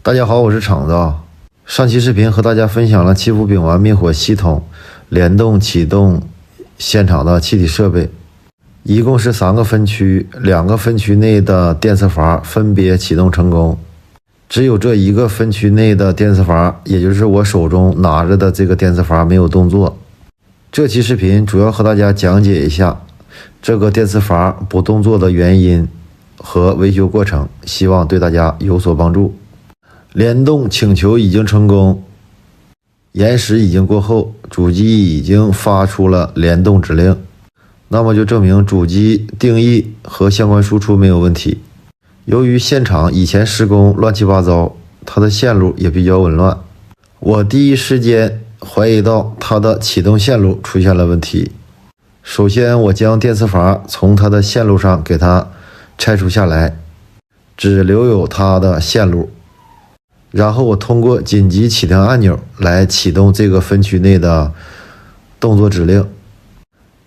大家好，我是橙子啊。上期视频和大家分享了祈福丙烷灭火系统联动启动现场的气体设备，一共是3个分区，2个分区内的电磁阀分别启动成功，只有这一个分区内的电磁阀，也就是我手中拿着的这个电磁阀没有动作。这期视频主要和大家讲解一下这个电磁阀不动作的原因和维修过程，希望对大家有所帮助。联动请求已经成功，延时已经过后，主机已经发出了联动指令，那么就证明主机定义和相关输出没有问题。由于现场以前施工乱七八糟，它的线路也比较紊乱，我第一时间怀疑到它的启动线路出现了问题。首先我将电磁阀从它的线路上给它拆除下来，只留有它的线路，然后我通过紧急启停按钮来启动这个分区内的动作指令，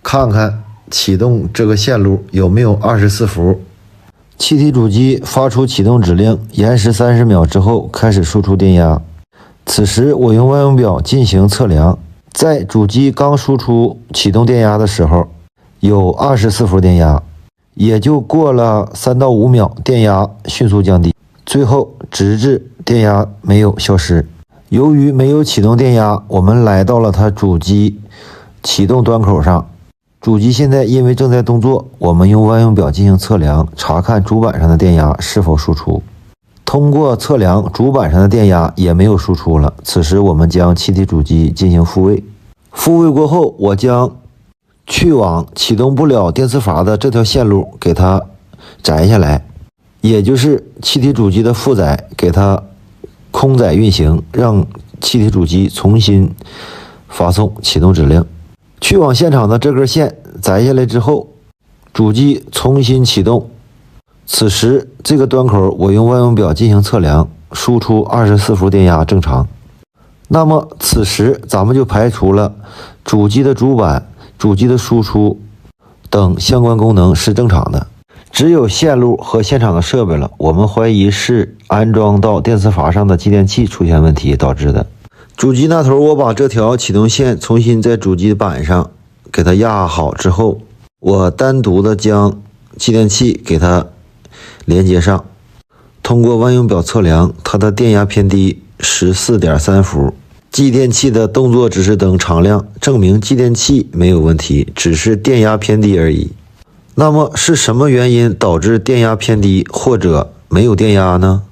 看看启动这个线路有没有24伏。气体主机发出启动指令，延时30秒之后开始输出电压。此时我用万用表进行测量，在主机刚输出启动电压的时候有24伏电压，也就过了3到5秒，电压迅速降低，最后直至电压没有消失。由于没有启动电压，我们来到了它主机启动端口上。主机现在因为正在动作，我们用万用表进行测量，查看主板上的电压是否输出。通过测量，主板上的电压也没有输出了。此时我们将气体主机进行复位。复位过后，我将去往启动不了电磁阀的这条线路给它摘下来，也就是气体主机的负载，给它空载运行，让气体主机重新发送启动指令。去往现场的这根线摘下来之后，主机重新启动。此时这个端口我用万用表进行测量，输出24伏电压正常。那么此时咱们就排除了主机的主板、主机的输出等相关功能是正常的，只有线路和现场的设备了，我们怀疑是安装到电磁阀上的继电器出现问题导致的。主机那头我把这条启动线重新在主机板上给它压好之后，我单独的将继电器给它连接上，通过万用表测量，它的电压偏低 14.3 伏。继电器的动作指示灯常亮，证明继电器没有问题，只是电压偏低而已。那么是什么原因导致电压偏低或者没有电压呢？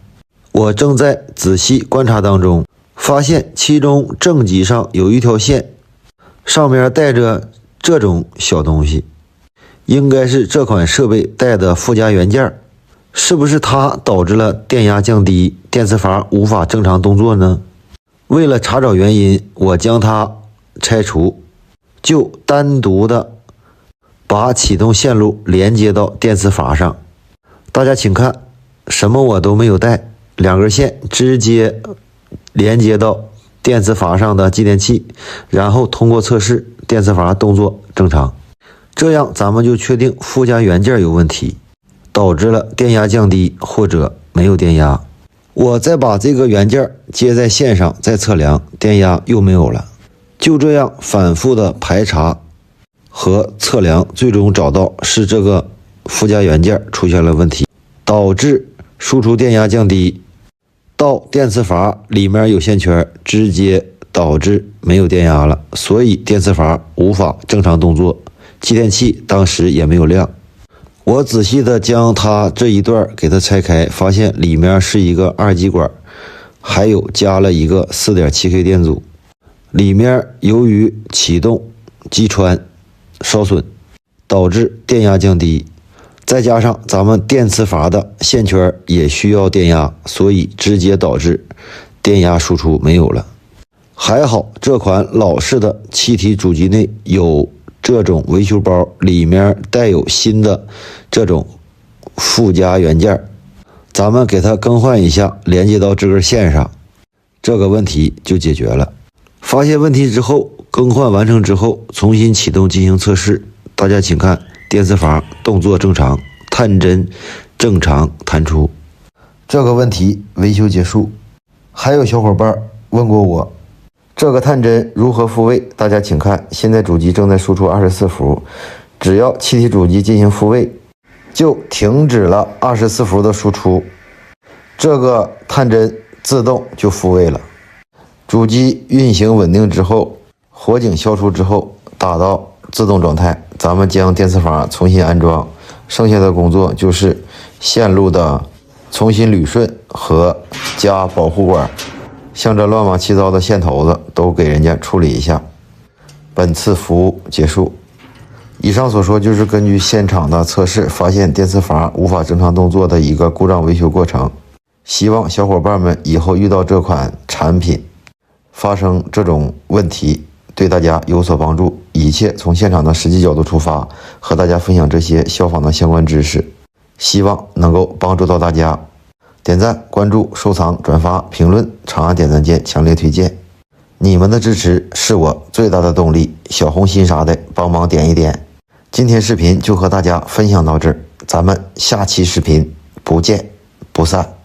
我正在仔细观察当中，发现其中正极上有一条线，上面带着这种小东西，应该是这款设备带的附加元件。是不是它导致了电压降低，电磁阀无法正常动作呢？为了查找原因，我将它拆除，就单独的把启动线路连接到电磁阀上。大家请看，什么我都没有带，2根线直接连接到电磁阀上的继电器，然后通过测试，电磁阀动作正常。这样咱们就确定附加元件有问题，导致了电压降低或者没有电压。我再把这个元件接在线上再测量，电压又没有了。就这样反复的排查和测量，最终找到是这个附加元件出现了问题，导致输出电压降低，到电磁阀里面有线圈，直接导致没有电压了，所以电磁阀无法正常动作，继电器当时也没有亮。我仔细的将它这一段给它拆开，发现里面是一个2极管，还有加了一个 4.7K 电阻，里面由于启动击穿烧损，导致电压降低，再加上咱们电磁阀的线圈也需要电压，所以直接导致电压输出没有了。还好这款老式的气体主机内有这种维修包，里面带有新的这种附加元件，咱们给它更换一下，连接到这根线上，这个问题就解决了。发现问题之后，更换完成之后重新启动进行测试，大家请看，电磁阀动作正常，探针正常弹出。这个问题维修结束。还有小伙伴问过我，这个探针如何复位？大家请看，现在主机正在输出24伏，只要气体主机进行复位，就停止了24伏的输出，这个探针自动就复位了。主机运行稳定之后，火警消除之后，达到自动状态，咱们将电磁阀重新安装，剩下的工作就是线路的重新捋顺和加保护管，像这乱七八糟的线头子都给人家处理一下。本次服务结束。以上所说就是根据现场的测试发现电磁阀无法正常动作的一个故障维修过程。希望小伙伴们以后遇到这款产品发生这种问题，对大家有所帮助。一切从现场的实际角度出发，和大家分享这些消防的相关知识，希望能够帮助到大家。点赞、关注、收藏、转发、评论，长按点赞键，强烈推荐。你们的支持是我最大的动力，小红心啥的帮忙点一点。今天视频就和大家分享到这儿，咱们下期视频不见不散。